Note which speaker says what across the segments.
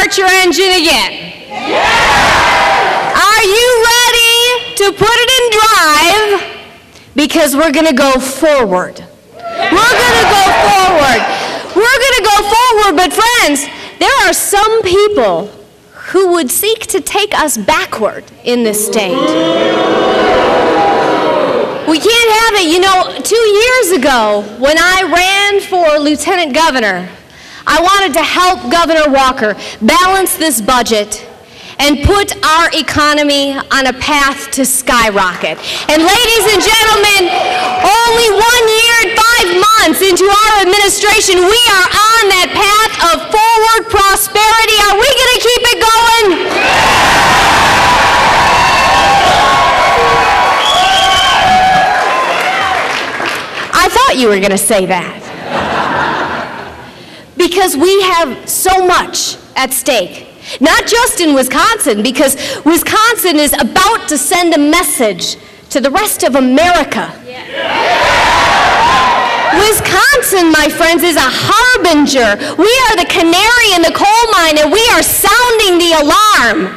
Speaker 1: start your engine again? Yeah! Are you ready to put it in drive? Because we're going to go forward. We're going to go forward. We're going to go forward, but friends, there are some people who would seek to take us backward in this state. We can't have it. You know, 2 years ago, when I ran for lieutenant governor, I wanted to help Governor Walker balance this budget and put our economy on a path to skyrocket. And ladies and gentlemen, only 1 year and 5 months into our administration, we are on that path of forward prosperity. Are we going to keep it going? I thought you were going to say that. Because we have so much at stake. Not just in Wisconsin, because Wisconsin is about to send a message to the rest of America. Wisconsin, my friends, is a harbinger. We are the canary in the coal mine, and we are sounding the alarm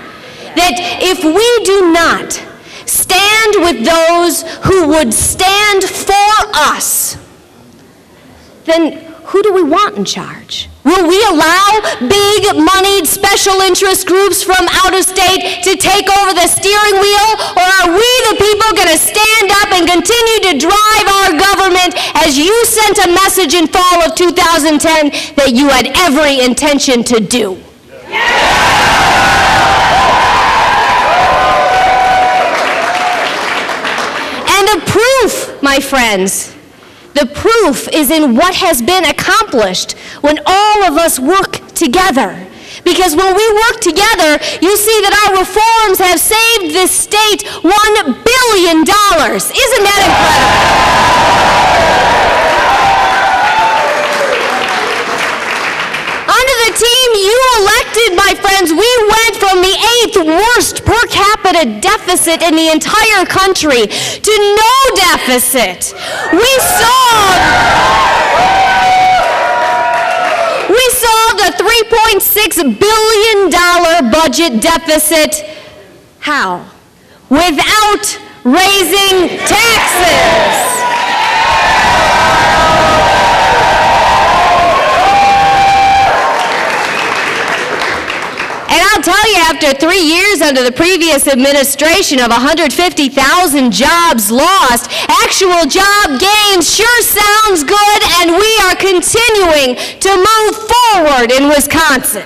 Speaker 1: that if we do not stand with those who would stand for us, then who do we want in charge? Will we allow big-moneyed special interest groups from out of state to take over the steering wheel? Or are we the people going to stand up and continue to drive our government as you sent a message in fall of 2010 that you had every intention to do? And the proof, my friends, the proof is in what has been accomplished when all of us work together. Because when we work together, you see that our reforms have saved this state $1 billion. Isn't that incredible? Under the team you elected, my friends, we went from the 8th worst per capita deficit in the entire country to no deficit. We solved a $3.6 billion budget deficit. How? Without raising taxes. And I'll tell you, after 3 years under the previous administration of 150,000 jobs lost, actual job gains sure sounds good, and we are continuing to move forward in Wisconsin.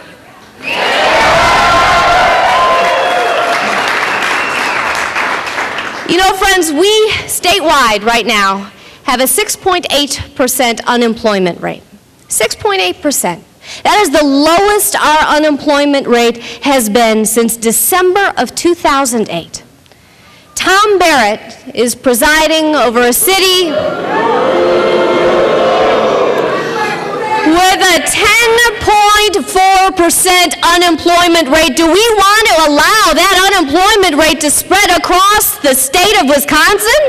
Speaker 1: You know, friends, we statewide right now have a 6.8% unemployment rate. 6.8%. That is the lowest our unemployment rate has been since December of 2008. Tom Barrett is presiding over a city with a 10.4% unemployment rate. Do we want to allow that unemployment rate to spread across the state of Wisconsin?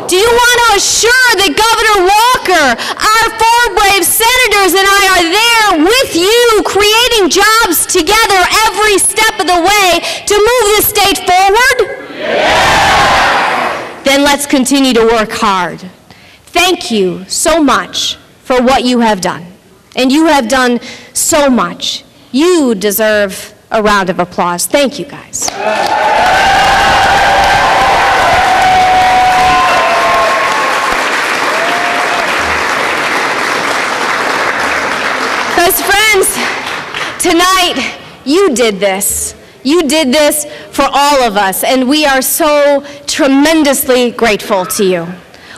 Speaker 1: Do you want to assure that Governor Walker, our 4 brave senators, and I are there with you, creating jobs together every step of the way to move this state forward? Yeah. Then let's continue to work hard. Thank you so much for what you have done. And you have done so much. You deserve a round of applause. Thank you, guys. Because friends, tonight you did this. You did this for all of us, and we are so tremendously grateful to you.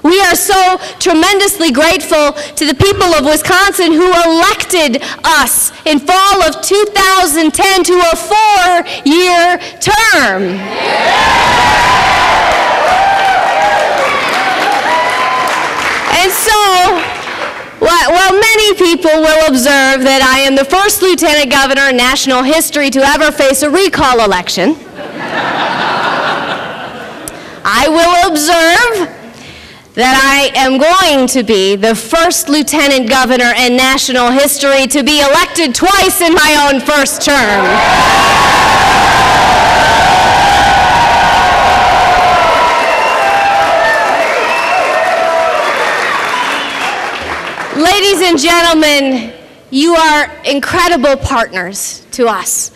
Speaker 1: We are so tremendously grateful to the people of Wisconsin who elected us in fall of 2010 to a 4-year term. And so, well, many people will observe that I am the first lieutenant governor in national history to ever face a recall election. I will observe that I am going to be the first lieutenant governor in national history to be elected twice in my own first term. Ladies and gentlemen, you are incredible partners to us.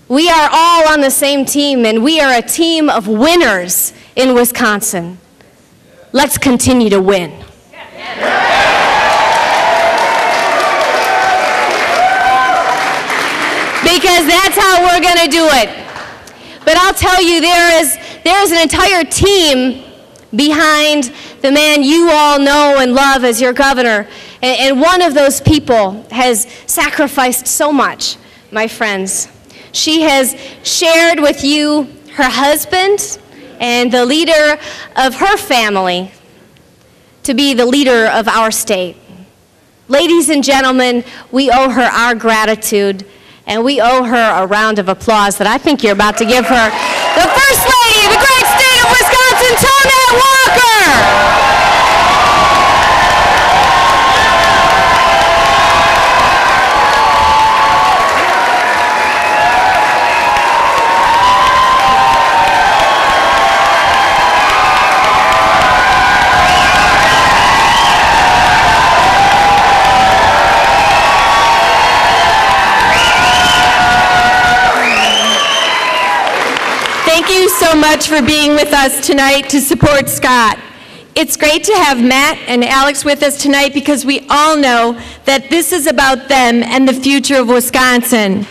Speaker 1: We are all on the same team, and we are a team of winners in Wisconsin. Let's continue to win. Because that's how we're going to do it. But I'll tell you, there is an entire team behind the man you all know and love as your governor. And one of those people has sacrificed so much, my friends. She has shared with you her husband and the leader of her family to be the leader of our state. Ladies and gentlemen, we owe her our gratitude, and we owe her a round of applause that I think you're about to give her. The First Lady of the great state of Wisconsin, Tonette Walker!
Speaker 2: Thank you so much for being with us tonight to support Scott. It's great to have Matt and Alex with us tonight because we all know that this is about them and the future of Wisconsin.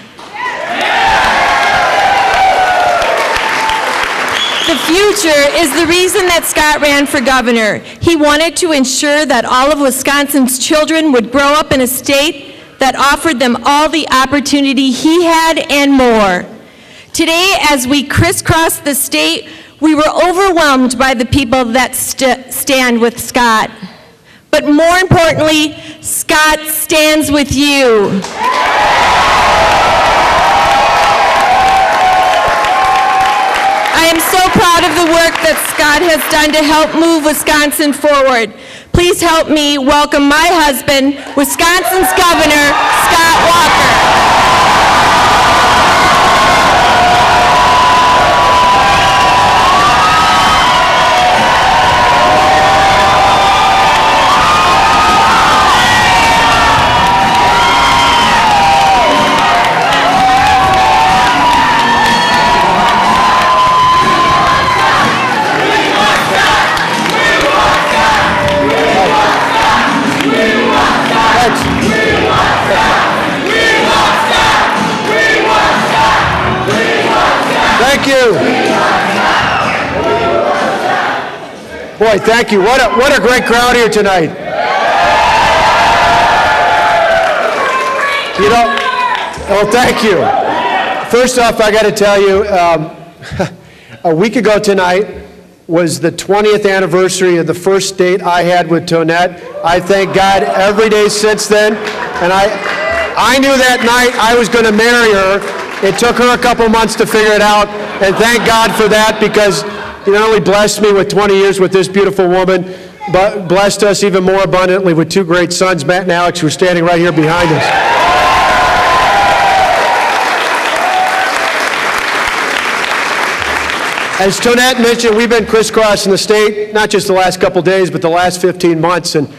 Speaker 2: The future is the reason that Scott ran for governor. He wanted to ensure that all of Wisconsin's children would grow up in a state that offered them all the opportunity he had and more. Today, as we crisscross the state, we were overwhelmed by the people that stand with Scott. But more importantly, Scott stands with you. I am so proud of the work that Scott has done to help move Wisconsin forward. Please help me welcome my husband, Wisconsin's Governor, Scott Walker.
Speaker 3: Thank you. Boy, thank you. What a great crowd here tonight. You know, well, thank you. First off, I got to tell you, a week ago tonight was the 20th anniversary of the first date I had with Tonette. I thank God every day since then, and I knew that night I was going to marry her. It took her a couple months to figure it out, and thank God for that, because He not only blessed me with 20 years with this beautiful woman, but blessed us even more abundantly with two great sons, Matt and Alex, who are standing right here behind us. As Tonette mentioned, we've been crisscrossing the state, not just the last couple days, but the last 15 months, and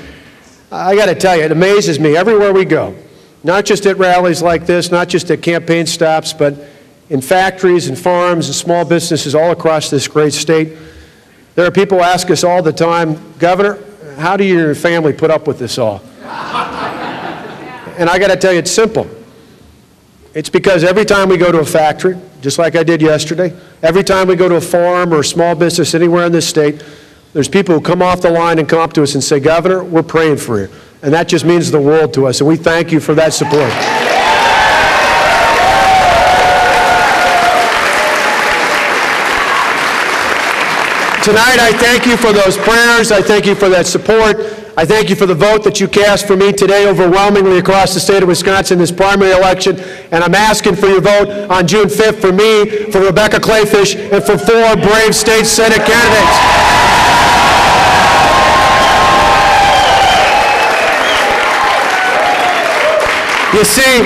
Speaker 3: I got to tell you, it amazes me everywhere we go. Not just at rallies like this, not just at campaign stops, but in factories and farms and small businesses all across this great state. There are people who ask us all the time, Governor, how do you and your family put up with this all? And I got to tell you, it's simple. It's because every time we go to a factory, just like I did yesterday, every time we go to a farm or a small business anywhere in this state, there's people who come off the line and come up to us and say, Governor, we're praying for you. And that just means the world to us, and we thank you for that support. Tonight, I thank you for those prayers. I thank you for that support. I thank you for the vote that you cast for me today overwhelmingly across the state of Wisconsin in this primary election. And I'm asking for your vote on June 5th for me, for Rebecca Kleefisch, and for 4 brave state Senate candidates. You see,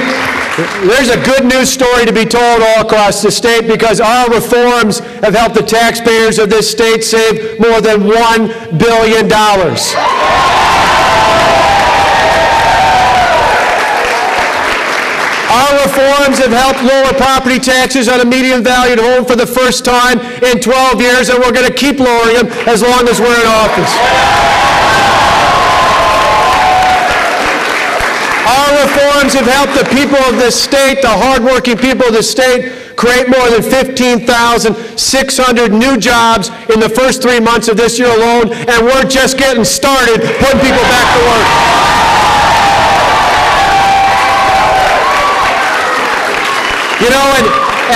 Speaker 3: there's a good news story to be told all across the state because our reforms have helped the taxpayers of this state save more than $1 billion. Our reforms have helped lower property taxes on a median valued home for the first time in 12 years, and we're going to keep lowering them as long as we're in office. Our reforms have helped the people of this state, the hardworking people of this state, create more than 15,600 new jobs in the first 3 months of this year alone, and we're just getting started putting people back to work. You know,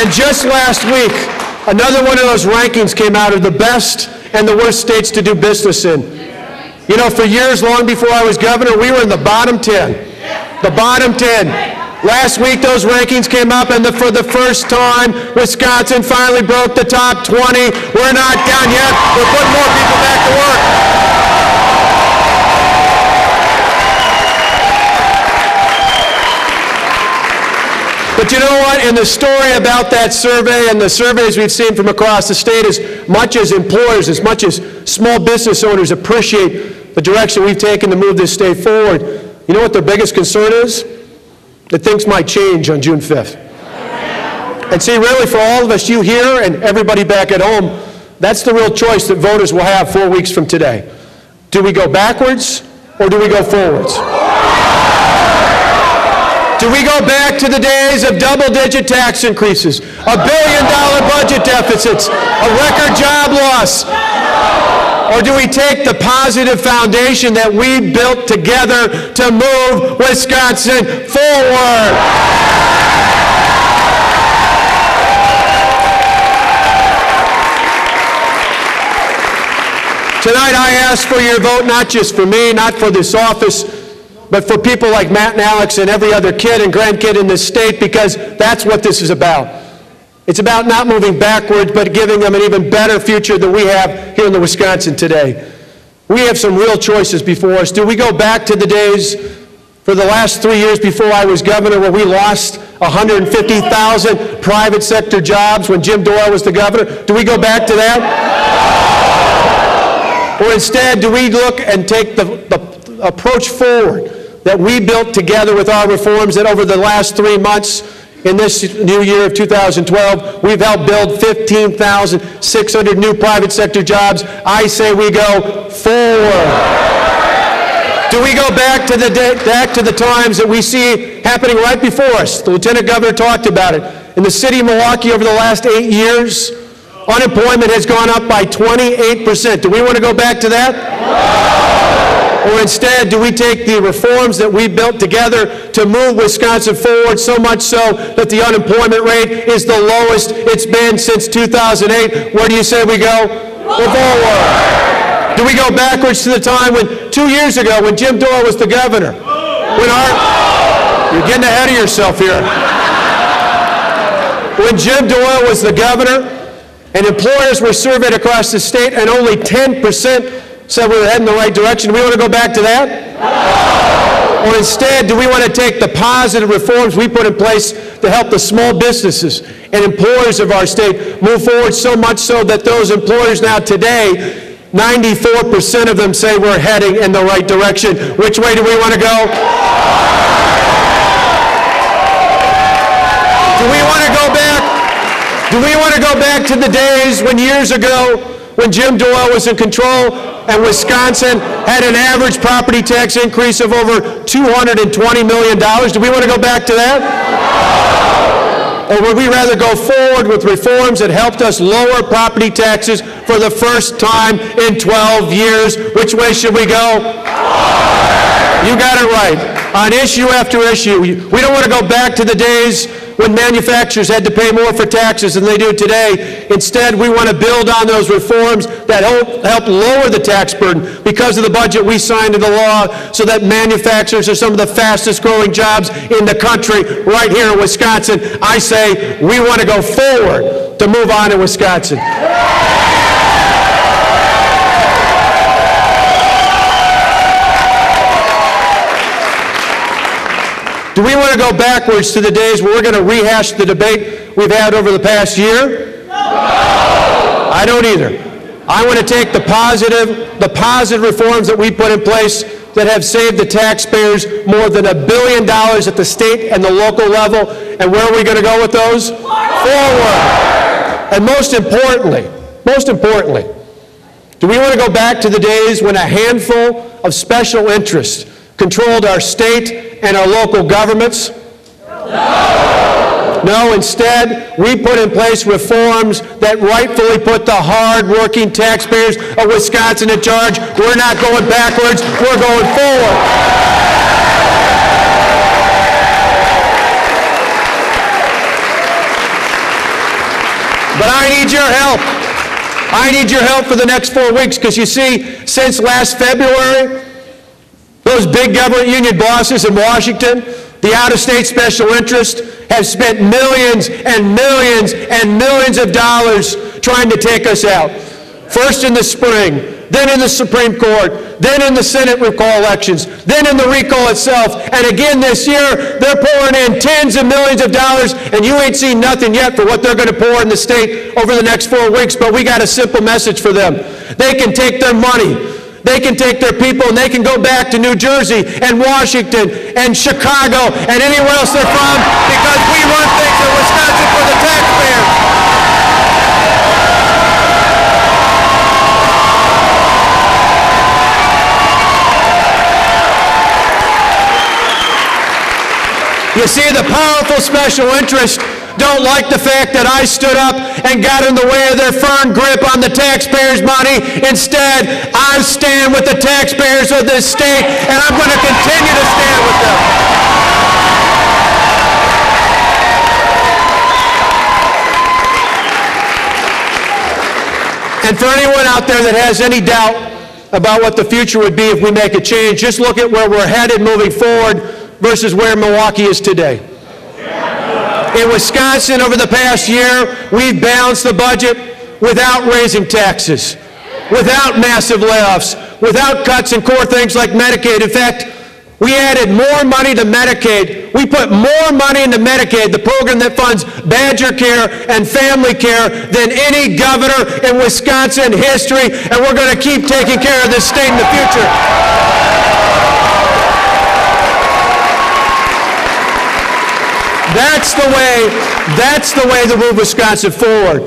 Speaker 3: and just last week, another one of those rankings came out of the best and the worst states to do business in. You know, for years, long before I was governor, we were in the bottom 10. The bottom 10. Last week, those rankings came up, and for the first time, Wisconsin finally broke the top 20. We're not done yet. We're putting more people back to work. But you know what? In the story about that survey and the surveys we've seen from across the state, as much as employers, as much as small business owners appreciate the direction we've taken to move this state forward, you know what their biggest concern is? That things might change on June 5th. And see, really, for all of us, you here and everybody back at home, that's the real choice that voters will have 4 weeks from today. Do we go backwards or do we go forwards? Do we go back to the days of double-digit tax increases, $1 billion budget deficits, a record job loss? Or do we take the positive foundation that we built together to move Wisconsin forward? Tonight I ask for your vote, not just for me, not for this office, but for people like Matt and Alex and every other kid and grandkid in this state, because that's what this is about. It's about not moving backwards, but giving them an even better future than we have here in the Wisconsin today. We have some real choices before us. Do we go back to the days for the last 3 years before I was governor where we lost 150,000 private sector jobs when Jim Doyle was the governor? Do we go back to that? Or instead, do we look and take the approach forward that we built together with our reforms that over the last 3 months in this new year of 2012, we've helped build 15,600 new private sector jobs? I say we go forward. Do we go back to the times that we see happening right before us? The Lieutenant Governor talked about it. In the city of Milwaukee over the last 8 years, unemployment has gone up by 28%. Do we want to go back to that? Or instead, do we take the reforms that we built together to move Wisconsin forward, so much so that the unemployment rate is the lowest it's been since 2008? Where do you say we go? Forward. Do we go backwards to the time when 2 years ago when Jim Doyle was the governor? You're getting ahead of yourself here. When Jim Doyle was the governor and employers were surveyed across the state and only 10% said we were heading in the right direction. Do we want to go back to that? No. Or instead, do we want to take the positive reforms we put in place to help the small businesses and employers of our state move forward, so much so that those employers now today, 94% of them say we're heading in the right direction? Which way do we want to go? Do we want to go back? Do we want to go back to the days when years ago when Jim Doyle was in control and Wisconsin had an average property tax increase of over $220 million? Do we want to go back to that? Or would we rather go forward with reforms that helped us lower property taxes for the first time in 12 years? Which way should we go? You got it right. On issue after issue, we don't want to go back to the days when manufacturers had to pay more for taxes than they do today. Instead, we want to build on those reforms that help lower the tax burden because of the budget we signed into law, so that manufacturers are some of the fastest growing jobs in the country right here in Wisconsin. I say we want to go forward to move on in Wisconsin. Do we want to go backwards to the days where we're going to rehash the debate we've had over the past year? No! I don't either. I want to take the positive reforms that we put in place that have saved the taxpayers more than $1 billion at the state and the local level. And where are we going to go with those? Forward! And most importantly, do we want to go back to the days when a handful of special interests controlled our state and our local governments? No, instead, we put in place reforms that rightfully put the hard-working taxpayers of Wisconsin in charge. We're not going backwards, we're going forward. But I need your help. I need your help for the next 4 weeks, because you see, since last February, those big government union bosses in Washington, the out-of-state special interest, have spent millions and millions and millions of dollars trying to take us out. First in the spring, then in the Supreme Court, then in the Senate recall elections, then in the recall itself, and again this year, they're pouring in tens of millions of dollars, and you ain't seen nothing yet for what they're going to pour in the state over the next 4 weeks, but we got a simple message for them. They can take their money, they can take their people, and they can go back to New Jersey and Washington and Chicago and anywhere else they're from, because we run things in Wisconsin for the taxpayer. You see, the powerful special interests don't like the fact that I stood up and got in the way of their firm grip on the taxpayers' money. Instead, I stand with the taxpayers of this state, and I'm going to continue to stand with them. And for anyone out there that has any doubt about what the future would be if we make a change, just look at where we're headed moving forward versus where Milwaukee is today. In Wisconsin, over the past year, we've balanced the budget without raising taxes, without massive layoffs, without cuts in core things like Medicaid. In fact, we added more money to Medicaid. We put more money into Medicaid, the program that funds Badger Care and Family Care, than any governor in Wisconsin history, and we're going to keep taking care of this state in the future. That's the way to move Wisconsin forward.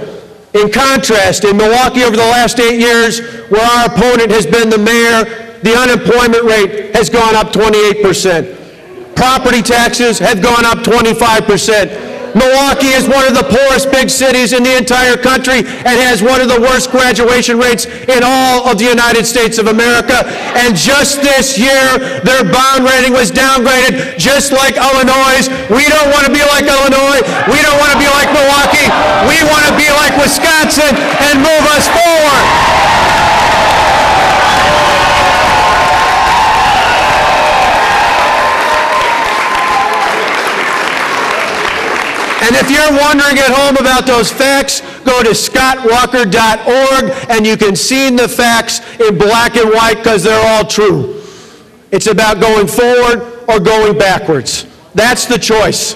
Speaker 3: In contrast, in Milwaukee over the last 8 years, where our opponent has been the mayor, the unemployment rate has gone up 28%. Property taxes have gone up 25%. Milwaukee is one of the poorest big cities in the entire country and has one of the worst graduation rates in all of the United States of America. And just this year, their bond rating was downgraded, just like Illinois'. We don't want to be like Illinois. We don't want to be like Milwaukee. We want to be like Wisconsin and move us forward. And if you're wondering at home about those facts, go to scottwalker.org and you can see the facts in black and white, because they're all true. It's about going forward or going backwards. That's the choice.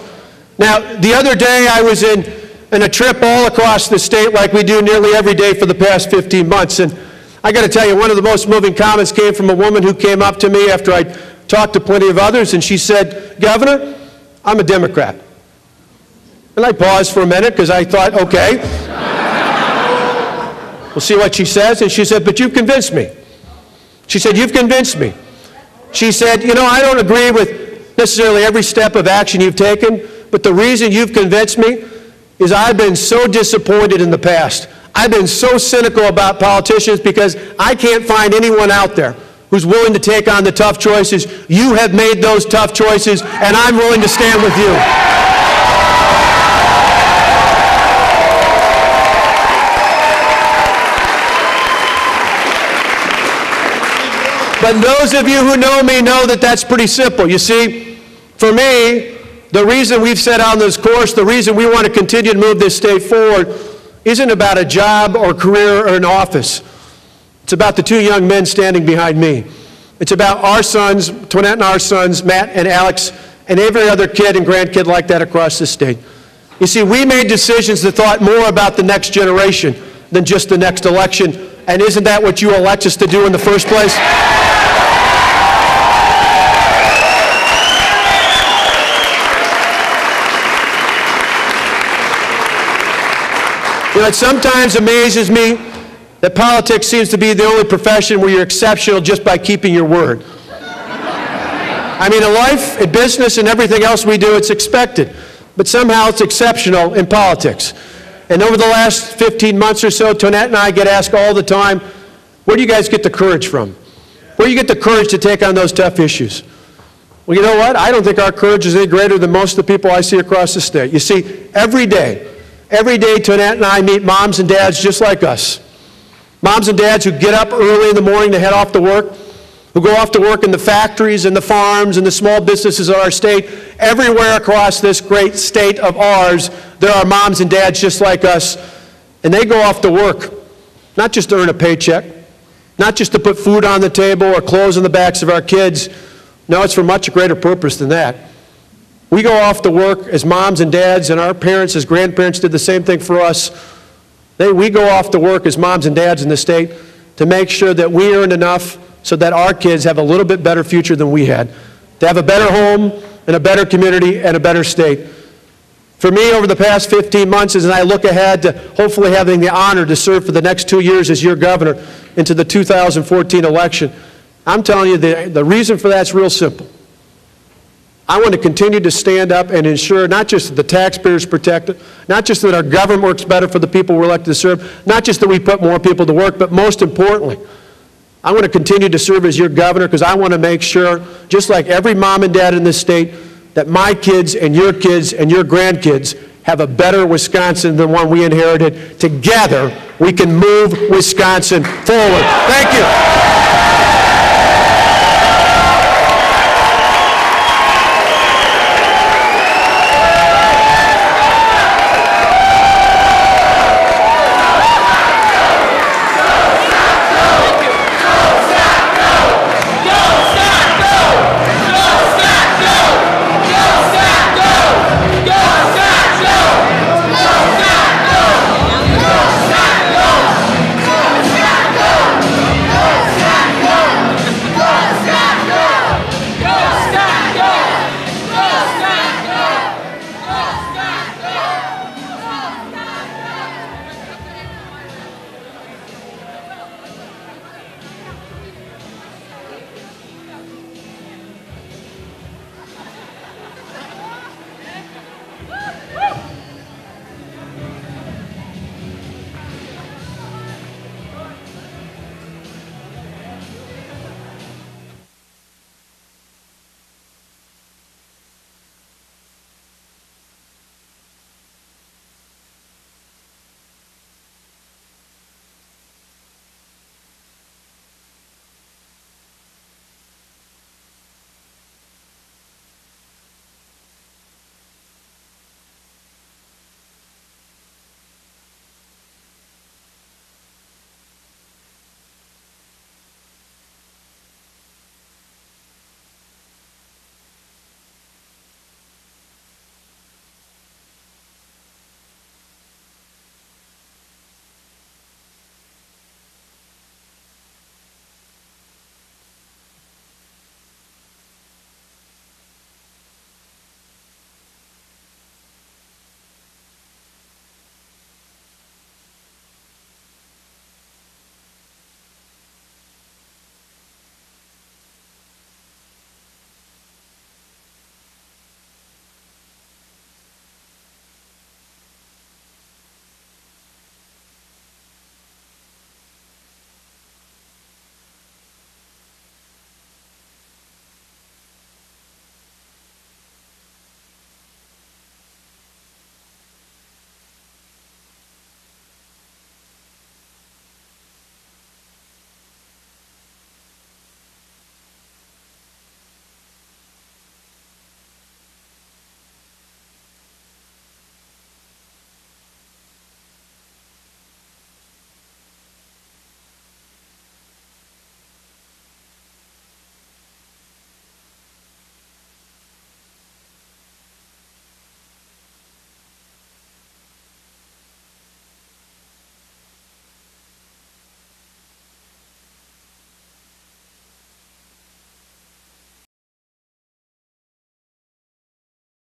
Speaker 3: Now, the other day I was in a trip all across the state like we do nearly every day for the past 15 months. And I got to tell you, one of the most moving comments came from a woman who came up to me after I talked to plenty of others, and she said, "Governor, I'm a Democrat." And I paused for a minute because I thought, okay, we'll see what she says. And she said, "But you've convinced me." She said, "You've convinced me." She said, "You know, I don't agree with necessarily every step of action you've taken, but the reason you've convinced me is I've been so disappointed in the past. I've been so cynical about politicians because I can't find anyone out there who's willing to take on the tough choices. You have made those tough choices, and I'm willing to stand with you." But those of you who know me know that that's pretty simple. You see, for me, the reason we've set on this course, the reason we want to continue to move this state forward, isn't about a job or career or an office. It's about the two young men standing behind me. It's about our sons, Tonette and our sons, Matt and Alex, and every other kid and grandkid like that across the state. You see, we made decisions that thought more about the next generation than just the next election. And isn't that what you elect us to do in the first place? You know, it sometimes amazes me that politics seems to be the only profession where you're exceptional just by keeping your word. I mean, in life, in business, and everything else we do, it's expected. But somehow it's exceptional in politics. And over the last 15 months or so, Tonette and I get asked all the time, where do you guys get the courage from? Where do you get the courage to take on those tough issues? Well, you know what? I don't think our courage is any greater than most of the people I see across the state. You see, every day, Tonette and I meet moms and dads just like us. Moms and dads who get up early in the morning to head off to work, who go off to work in the factories and the farms and the small businesses of our state. Everywhere across this great state of ours, there are moms and dads just like us, and they go off to work, not just to earn a paycheck, not just to put food on the table or clothes on the backs of our kids. No, it's for much greater purpose than that. We go off to work as moms and dads, and our parents as grandparents did the same thing for us. We go off to work as moms and dads in the state to make sure that we earned enough so that our kids have a little bit better future than we had, to have a better home and a better community and a better state. For me, over the past 15 months, as I look ahead to hopefully having the honor to serve for the next 2 years as your governor into the 2014 election, I'm telling you the reason for that's real simple. I want to continue to stand up and ensure not just that the taxpayers are protected, not just that our government works better for the people we're elected to serve, not just that we put more people to work, but most importantly, I want to continue to serve as your governor because I want to make sure, just like every mom and dad in this state, that my kids and your grandkids have a better Wisconsin than one we inherited. Together, we can move Wisconsin forward. Thank you.